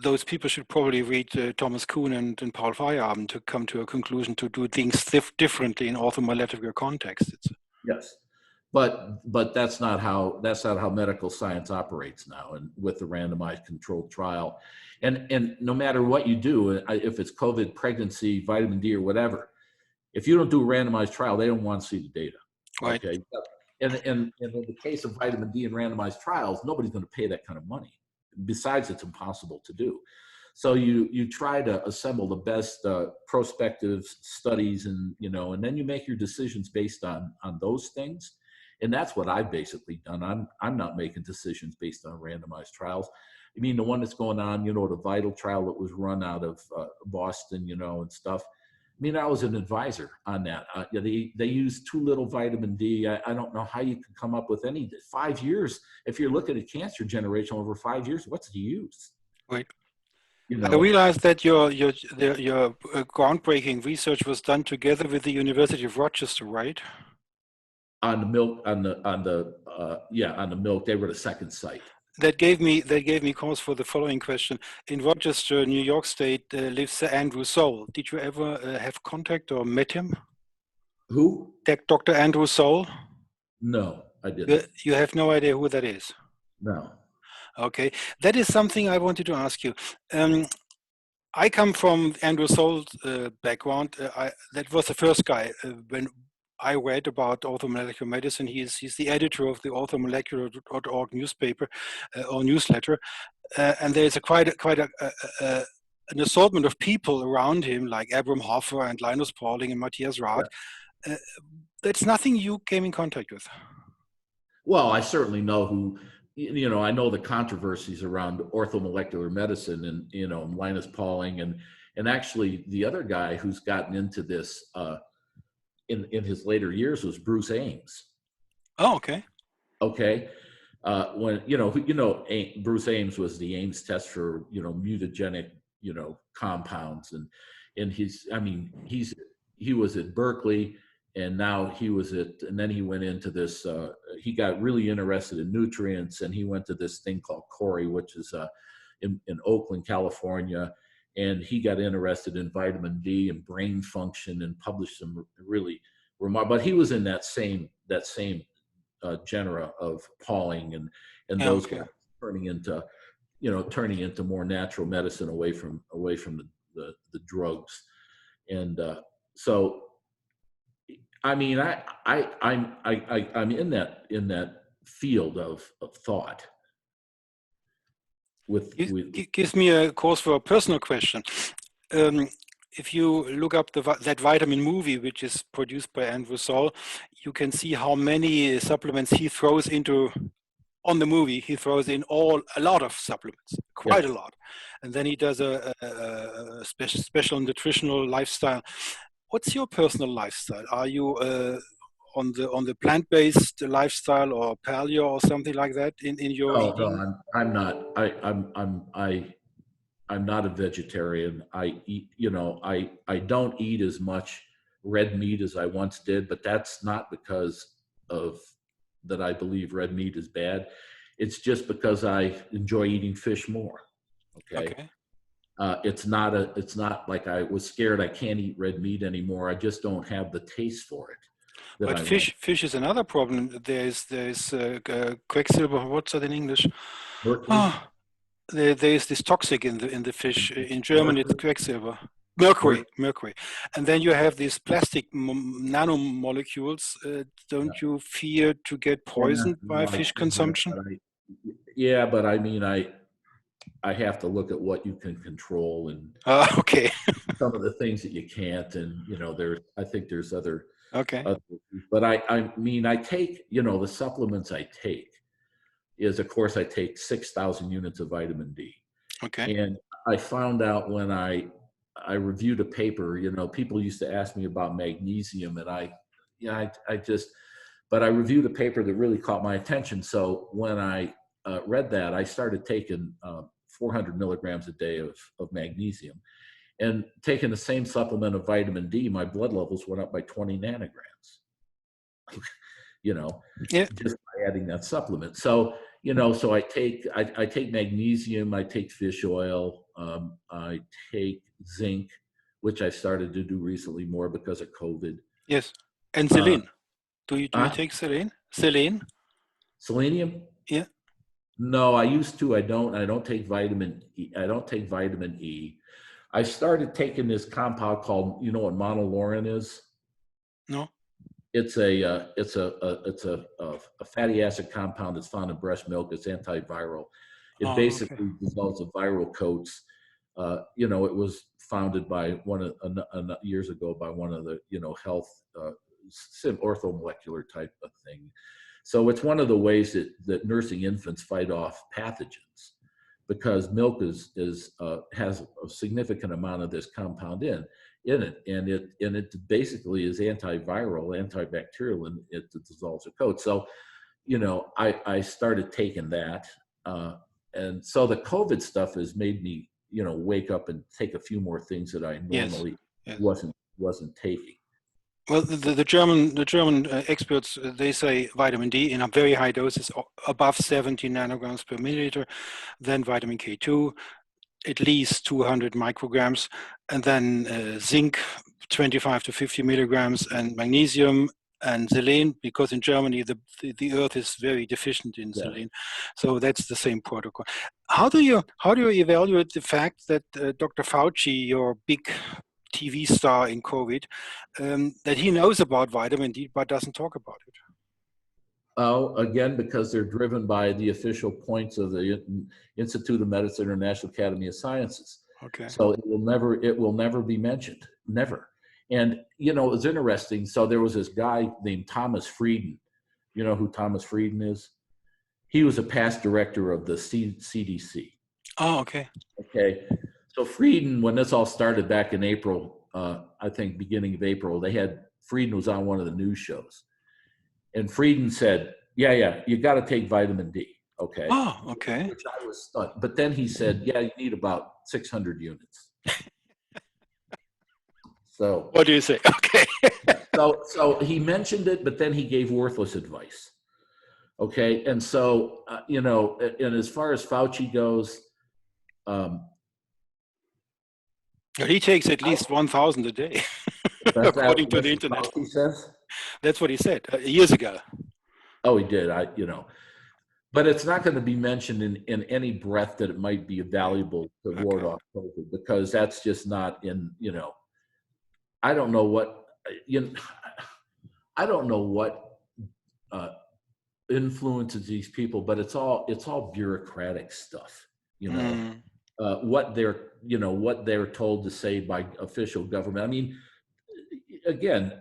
those people should probably read Thomas Kuhn and Paul Feyerabend to come to a conclusion to do things differently in orthomolecular contexts. Yes, but that's not how medical science operates now, and with the randomized controlled trial, and no matter what you do, if it's COVID, pregnancy, vitamin D, or whatever, if you don't do a randomized trial, they don't want to see the data. Right. Okay. And in the case of vitamin D and randomized trials, nobody's going to pay that kind of money. Besides, it's impossible to do. So you try to assemble the best prospective studies, and and then you make your decisions based on those things. And that's what I've basically done. I'm not making decisions based on randomized trials. I mean, the one that's going on, the VITAL trial that was run out of Boston, and stuff. I mean, I was an advisor on that. They used too little vitamin D. I don't know how you could come up with 5 years. If you're looking at cancer generation over 5 years, what's the use? Right. I realized that your groundbreaking research was done together with the University of Rochester, right? On the milk, on the milk, they were the second site. That gave me cause for the following question. In Rochester, New York State, lives Sir Andrew Soule. Did you ever have contact or met him? Who? Dr. Andrew Soule? No, I didn't. You have no idea who that is? No. Okay, that is something I wanted to ask you. I come from Andrew Soule's background. That was the first guy when I read about orthomolecular medicine. He's the editor of the orthomolecular.org newspaper or newsletter, and there's quite an assortment of people around him, like Abram Hoffer and Linus Pauling and Matthias Rath. Yeah. That's nothing you came in contact with. Well, I certainly know who. I know the controversies around orthomolecular medicine, and Linus Pauling, and actually the other guy who's gotten into this in his later years was Bruce Ames. Oh, okay. Okay. When Bruce Ames was the Ames test for mutagenic compounds, and he was at Berkeley, and now and then he went into this. He got really interested in nutrients, and he went to this thing called Cori, which is in Oakland, California. And he got interested in vitamin D and brain function, and published some really remarkable. But he was in that same genre of Pauling and those guys turning into turning into more natural medicine away from the drugs. And so, I mean, I'm in that field of thought. Gives me a cause for a personal question. If you look up that vitamin movie, which is produced by Andrew Saul, you can see how many supplements he throws into on the movie. He throws in a lot of supplements, quite a lot, and then he does a special nutritional lifestyle. What's your personal lifestyle? Are you on the plant-based lifestyle or paleo or something like that in your eating? No, I'm not. I'm not a vegetarian. I eat, I don't eat as much red meat as I once did, but that's not because of that I believe red meat is bad. It's just because I enjoy eating fish more. Okay. It's not like I was scared I can't eat red meat anymore. I just don't have the taste for it. But fish is another problem. There's quecksilver. What's that in English? There's this toxic in the fish. In German, it's quecksilver. Mercury. And then you have these plastic nanomolecules. Don't you fear to get poisoned by fish consumption? But I mean, I have to look at what you can control and some of the things that you can't. And, I think there's other. But I mean, I take, the supplements I take is, of course, I take 6,000 units of vitamin D. And I found out when I reviewed a paper, people used to ask me about magnesium, and I reviewed a paper that really caught my attention. So when I read that, I started taking 400 milligrams a day of magnesium. And taking the same supplement of vitamin D, my blood levels went up by 20 nanograms, just by adding that supplement. So, so I take magnesium, I take fish oil, I take zinc, which I started to do recently more because of COVID. Yes. And selene. Do you take selene? Selenium? Yeah. No, I used to. I don't take vitamin E. I started taking this compound called, what monolaurin is? No. It's a fatty acid compound that's found in breast milk. It's antiviral. It basically dissolves the viral coats. It was founded by years ago by one of the health orthomolecular type of thing. So it's one of the ways that nursing infants fight off pathogens, because milk has a significant amount of this compound in it, and it basically is antiviral, antibacterial, and it dissolves the coat. So, I started taking that, and so the COVID stuff has made me, wake up and take a few more things that I normally wasn't taking. Well, the German experts, they say vitamin D in a very high doses, above 70 nanograms per milliliter, then vitamin K2, at least 200 micrograms, and then zinc, 25 to 50 milligrams, and magnesium and selene, because in Germany the earth is very deficient in selene, so that's the same protocol. How do you evaluate the fact that Dr. Fauci, your big TV star in COVID, that he knows about vitamin D but doesn't talk about it? Oh, again, because they're driven by the official points of the Institute of Medicine or National Academy of Sciences. So it will never be mentioned, never. And it was interesting. So there was this guy named Thomas Frieden. You know who Thomas Frieden is? He was a past director of the CDC. Oh, okay. Okay. So Frieden, when this all started back in April, I think beginning of April, Frieden was on one of the news shows. And Frieden said, you got to take vitamin D. Okay. Oh, okay. Which I was stunned. But then he said, you need about 600 units. So what do you say? Okay. so he mentioned it, but then he gave worthless advice. Okay. And so, and as far as Fauci goes, he takes at least 1,000 a day, according to the internet. He says? That's what he said years ago. Oh, he did. But it's not going to be mentioned in any breath that it might be valuable to ward off COVID, because that's just not in, I don't know what, I don't know what influences these people, but it's all bureaucratic stuff, what they're told to say by official government. I mean, again,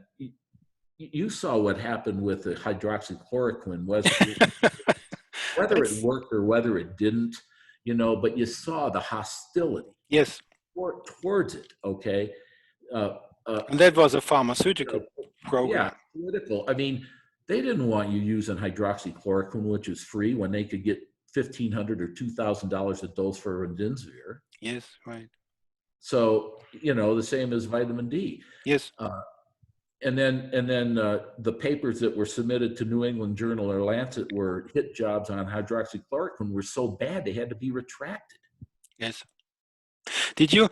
you saw what happened with the hydroxychloroquine, whether it worked or whether it didn't, but you saw the hostility towards it, okay? And that was a pharmaceutical program. Yeah, political. I mean, they didn't want you using hydroxychloroquine, which is free, when they could get $1,500 or $2,000 a dose for remdesivir. Yes, right. So, the same as vitamin D. Yes. And then the papers that were submitted to New England Journal or Lancet were hit jobs on hydroxychloroquine were so bad they had to be retracted. Yes. Did you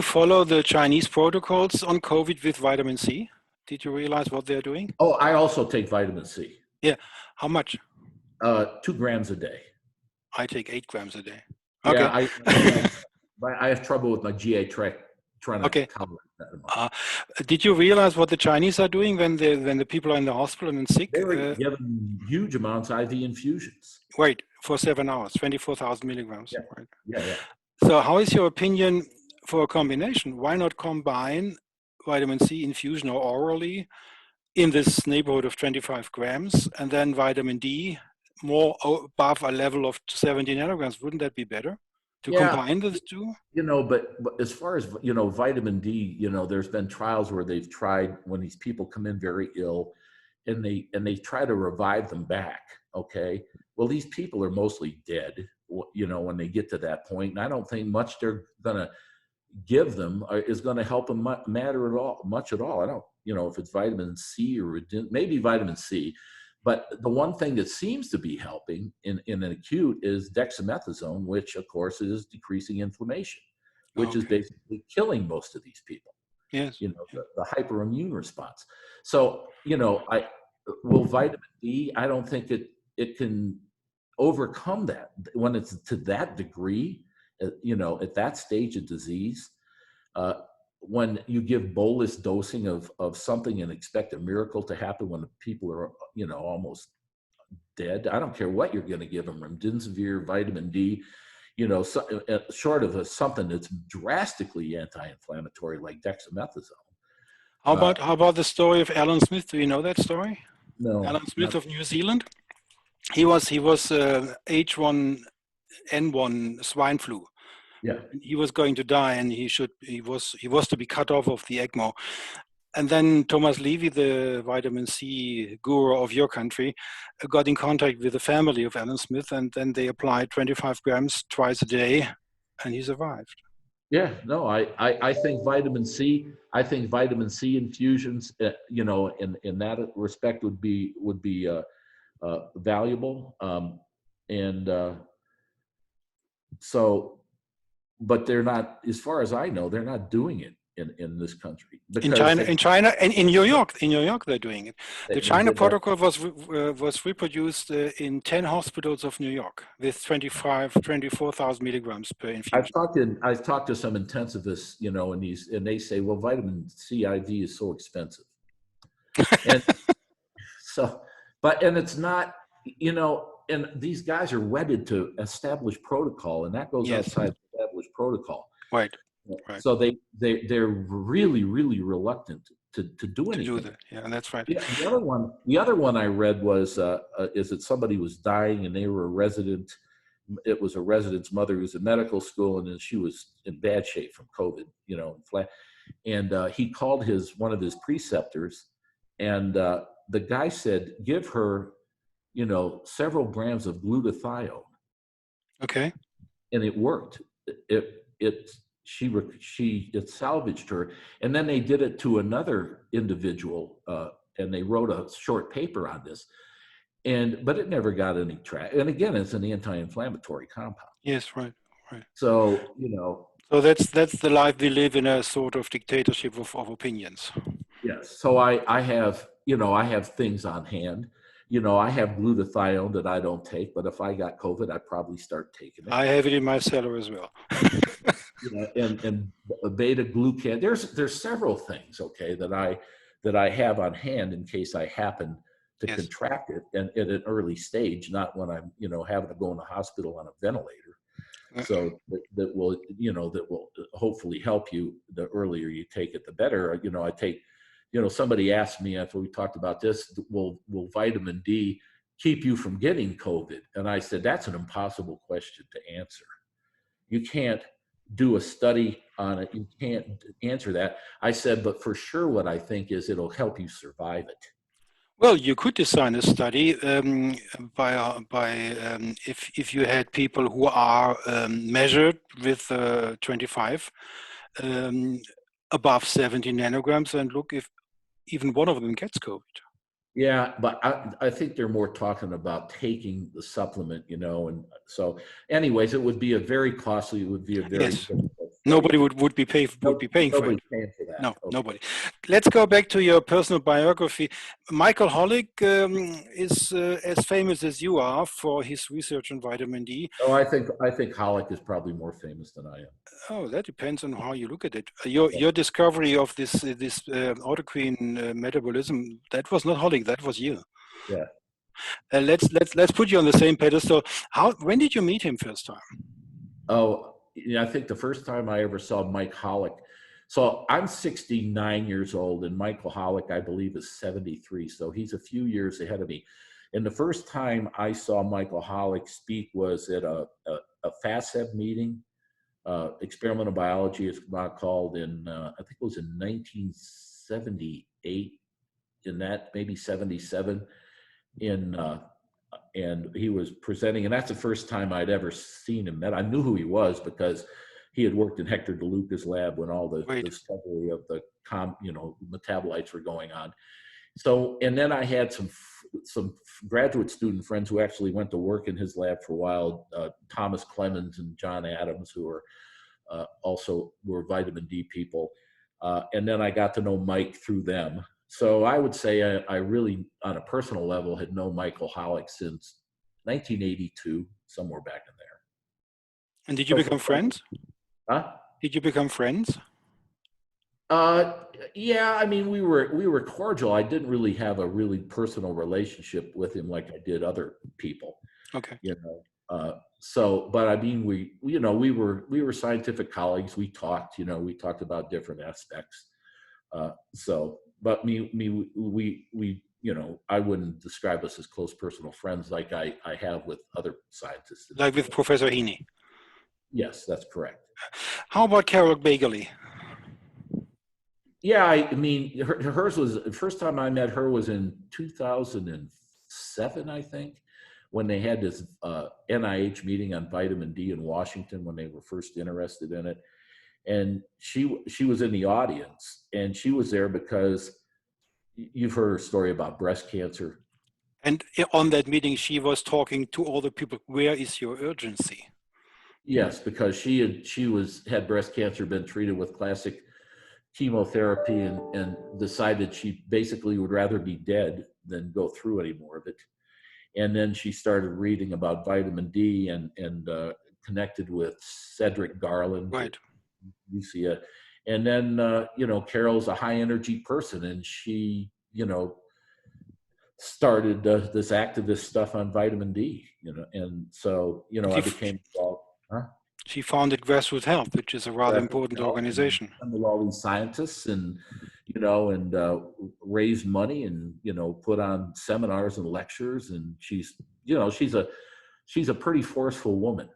follow the Chinese protocols on COVID with vitamin C? Did you realize what they're doing? Oh, I also take vitamin C. Yeah. How much? 2 grams a day. I take 8 grams a day. Okay. Yeah, I have trouble with my GA tract trying to tolerate that amount. Did you realize what the Chinese are doing when the people are in the hospital and sick? They were given huge amounts IV infusions. Right, for 7 hours, 24,000 milligrams. Yeah. Right. Yeah. So how is your opinion for a combination? Why not combine vitamin C infusion or orally in this neighborhood of 25 grams and then vitamin D more above a level of 70 nanograms? Wouldn't that be better to combine those two? But as far as, vitamin D, there's been trials where they've tried when these people come in very ill and they try to revive them back. Okay. Well, these people are mostly dead, when they get to that point. And I don't think much they're going to give them is going to help them much at all. I don't, if it's vitamin C or maybe vitamin C. But the one thing that seems to be helping in an acute is dexamethasone, which of course is decreasing inflammation, which is basically killing most of these people. Yes. The hyperimmune response. So, will vitamin D, I don't think it can overcome that when it's to that degree, at that stage of disease. When you give bolus dosing of something and expect a miracle to happen when the people are, almost dead, I don't care what you're going to give them, remdesivir, vitamin D, short of something that's drastically anti-inflammatory like dexamethasone. How about the story of Alan Smith? Do you know that story? No. Alan Smith of New Zealand. He was H1N1 swine flu. Yeah. He was going to die, and he was to be cut off of the ECMO. And then Thomas Levy, the vitamin C guru of your country, got in contact with the family of Alan Smith, and then they applied 25 grams twice a day, and he survived. Yeah, no, I think vitamin C. I think vitamin C infusions, in that respect, would be valuable, so. But they're not, as far as I know, they're not doing it in this country. In China, and in New York, they're doing it. The China protocol was reproduced in 10 hospitals of New York with 24,000 milligrams per infusion. I've talked to some intensivists, and they say, well, vitamin C IV is so expensive, and and it's not, and these guys are wedded to established protocol, and that goes outside established protocol. Right. So they're really, really reluctant to do anything. To do that. Yeah, that's right. The other one I read was is that somebody was dying and they were a resident. It was a resident's mother who's in medical school, and then she was in bad shape from COVID, and he called one of his preceptors, and the guy said, give her, several grams of glutathione. Okay. And it worked. It salvaged her. And then they did it to another individual, and they wrote a short paper on this. But it never got any traction. And again, it's an anti-inflammatory compound. Yes, right. So, So that's the life we live in, a sort of dictatorship of opinions. Yes. So I have things on hand. I have glutathione that I don't take, but if I got COVID, I'd probably start taking it. I have it in my cellar as well. And beta glucan. There's several things, okay, that I have on hand in case I happen to Yes. contract it, and at an early stage, not when I'm having to go in the hospital on a ventilator. So that will hopefully help you. The earlier you take it, the better. I take. Somebody asked me after we talked about this, will vitamin D keep you from getting COVID? And I said, that's an impossible question to answer. You can't do a study on it. You can't answer that. I said, but for sure what I think is it'll help you survive it. Well, you could design a study if you had people who are measured with 25 above 70 nanograms, and look if even one of them gets COVID. Yeah, but I think they're more talking about taking the supplement, and so anyways, it would be it would be a very yes. Nobody would be paying for it. Paying for that. No, okay. Nobody. Let's go back to your personal biography. Michael Hollis is as famous as you are for his research on vitamin D. Oh, I think Hollis is probably more famous than I am. Oh, that depends on how you look at it. Your discovery of this autocrine metabolism, that was not Hollis, that was you. Yeah. Let's put you on the same pedestal. When did you meet him first time? Oh, I think the first time I ever saw Mike Hollis. So I'm 69 years old, and Michael Hollis, I believe, is 73. So he's a few years ahead of me. And the first time I saw Michael Hollis speak was at a FASEB meeting. Experimental biology is not called in, I think it was in 1978, in that maybe 77, and he was presenting, and that's the first time I'd ever seen him. I knew who he was because he had worked in Hector DeLuca's lab when all the discovery of the metabolites were going on. So, and then I had some graduate student friends who actually went to work in his lab for a while, Thomas Clemens and John Adams, who are also were vitamin D people. And then I got to know Mike through them. So I would say I really, on a personal level, had known Michael Hollis since 1982, somewhere back in there. And did you become friends? Huh? Did you become friends? Yeah, I mean, we were cordial. I didn't really have a really personal relationship with him like I did other people. Okay. So, but I mean, we were scientific colleagues. We talked about different aspects. But I wouldn't describe us as close personal friends like I have with other scientists. Like with Professor Heaney. Yes, that's correct. How about Carol Bagley? Yeah, I mean, hers was, the first time I met her was in 2007, I think, when they had this NIH meeting on vitamin D in Washington when they were first interested in it. And she was in the audience, and she was there because you've heard her story about breast cancer. And on that meeting, she was talking to all the people. Where is your urgency? Yes, because she had breast cancer, been treated with classic chemotherapy, and decided she basically would rather be dead than go through any more of it. And then she started reading about vitamin D and connected with Cedric Garland, right? Lucia, and then Carol's a high energy person, and she started this activist stuff on vitamin D, and so I became involved. Huh? She founded Grassroots Health, which is a rather important organization. And with all these scientists, and raised money, and put on seminars and lectures, and she's a pretty forceful woman.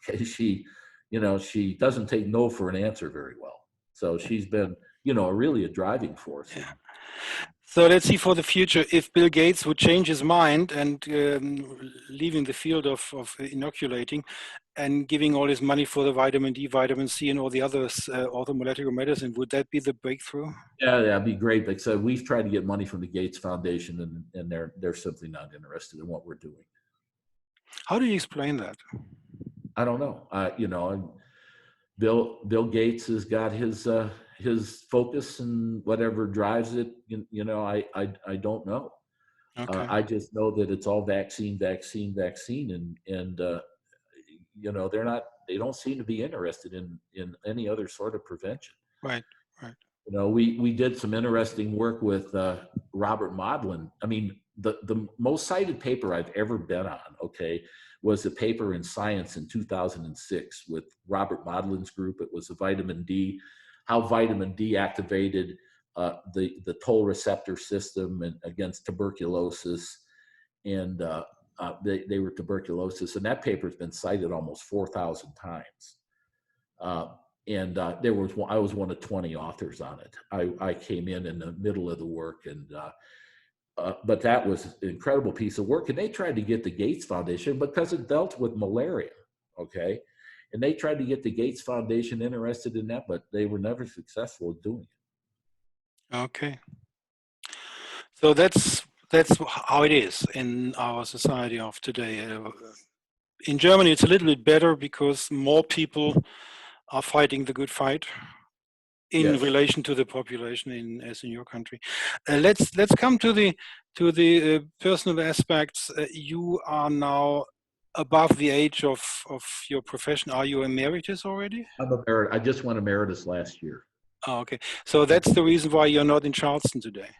Okay, she doesn't take no for an answer very well. So she's been really a driving force. Yeah. So let's see for the future, if Bill Gates would change his mind and leaving the field of inoculating and giving all his money for the vitamin D, vitamin C, and all the others, orthomolecular medicine, would that be the breakthrough? Yeah, that'd be great. Like, so we've tried to get money from the Gates Foundation, and they're simply not interested in what we're doing. How do you explain that? I don't know. Bill Gates has got his focus, and whatever drives it, I don't know. Okay. I just know that it's all vaccine, and they don't seem to be interested in any other sort of prevention. Right. Right. We did some interesting work with Robert Modlin. I mean, the most cited paper I've ever been on, okay, was a paper in Science in 2006 with Robert Modlin's group. It was a vitamin D, how vitamin D activated the toll receptor system against tuberculosis, and they were tuberculosis, and that paper has been cited almost 4,000 times. I was one of 20 authors on it. I came in the middle of the work, but that was an incredible piece of work. And they tried to get the Gates Foundation because it dealt with malaria, okay? And they tried to get the Gates Foundation interested in that, but they were never successful at doing it. Okay. So that's how it is in our society of today. In Germany, it's a little bit better because more people are fighting the good fight in Yes. relation to the population as in your country. Let's come to the personal aspects. You are now above the age of your profession. Are you emeritus already? I'm emeritus. I just went emeritus last year. Oh, okay. So that's the reason why you're not in Charleston today.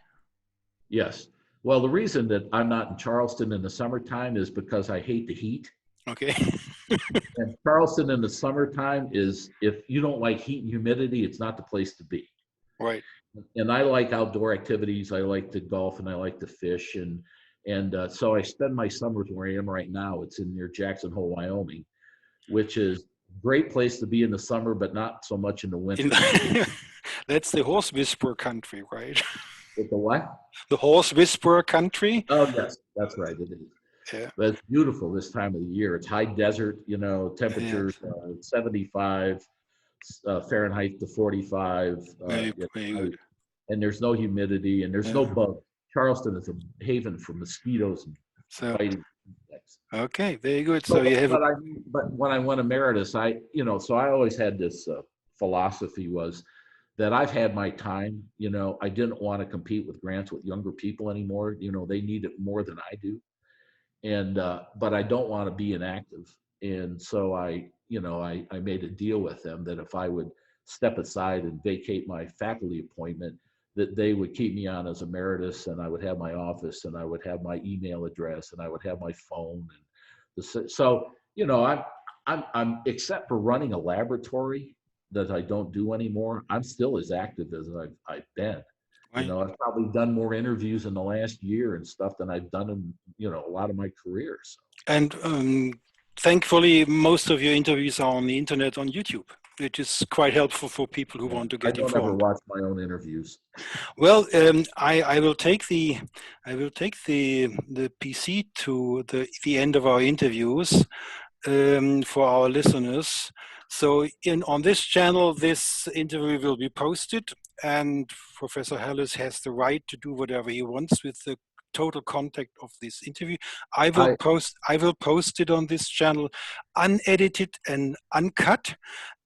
Yes. Well, the reason that I'm not in Charleston in the summertime is because I hate the heat. Okay. And Charleston in the summertime is, if you don't like heat and humidity, it's not the place to be. Right. And I like outdoor activities. I like to golf and I like to fish. And so I spend my summers where I am right now. It's in near Jackson Hole, Wyoming, which is a great place to be in the summer, but not so much in the winter. That's the horse whisperer country, right? With the what? The horse whisperer country. Oh, yes, that's right. It is. Yeah. But it's beautiful this time of the year. It's high desert, temperatures, 75 Fahrenheit to 45. Very good. And there's no humidity and there's no bugs. Charleston is a haven for mosquitoes and biting insects. Okay, very good. So you have. But when I went emeritus, so I always had this philosophy was that I've had my time. I didn't want to compete with grants with younger people anymore. They need it more than I do. And but I don't want to be inactive, and so I made a deal with them that if I would step aside and vacate my faculty appointment, that they would keep me on as emeritus, and I would have my office, and I would have my email address, and I would have my phone, and so I'm except for running a laboratory that I don't do anymore, I'm still as active as I've been. Right. I've probably done more interviews in the last year and stuff than I've done in, a lot of my career. So. And thankfully, most of your interviews are on the internet on YouTube, which is quite helpful for people who want to get informed. I don't ever watch my own interviews. Well, I will take the PC to the end of our interviews for our listeners. So on this channel, this interview will be posted, and Professor Hollis has the right to do whatever he wants with the total content of this interview. I will post it on this channel, unedited and uncut.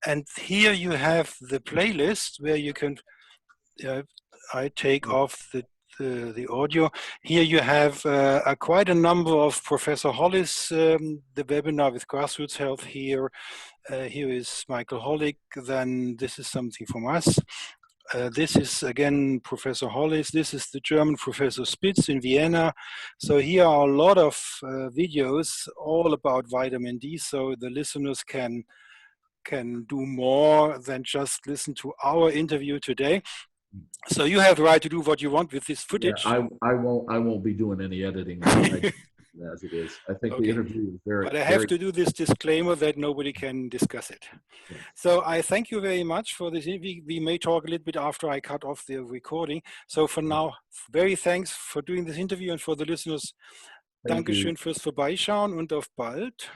And here you have the playlist where you can. I take off the audio. Here you have quite a number of Professor Hollis, the webinar with grassroots health here. Here is Michael Hollig. Then this is something from us. This is again Professor Hollis. This is the German Professor Spitz in Vienna. So here are a lot of videos all about vitamin D, so the listeners can do more than just listen to our interview today. So you have the right to do what you want with this footage. Yeah, I won't be doing any editing as it is. I think the interview is very. But I have to do this disclaimer that nobody can discuss it. Yeah. So I thank you very much for this. We may talk a little bit after I cut off the recording. So for now, very thanks for doing this interview, and for the listeners, Dankeschön fürs Vorbeischauen und auf bald.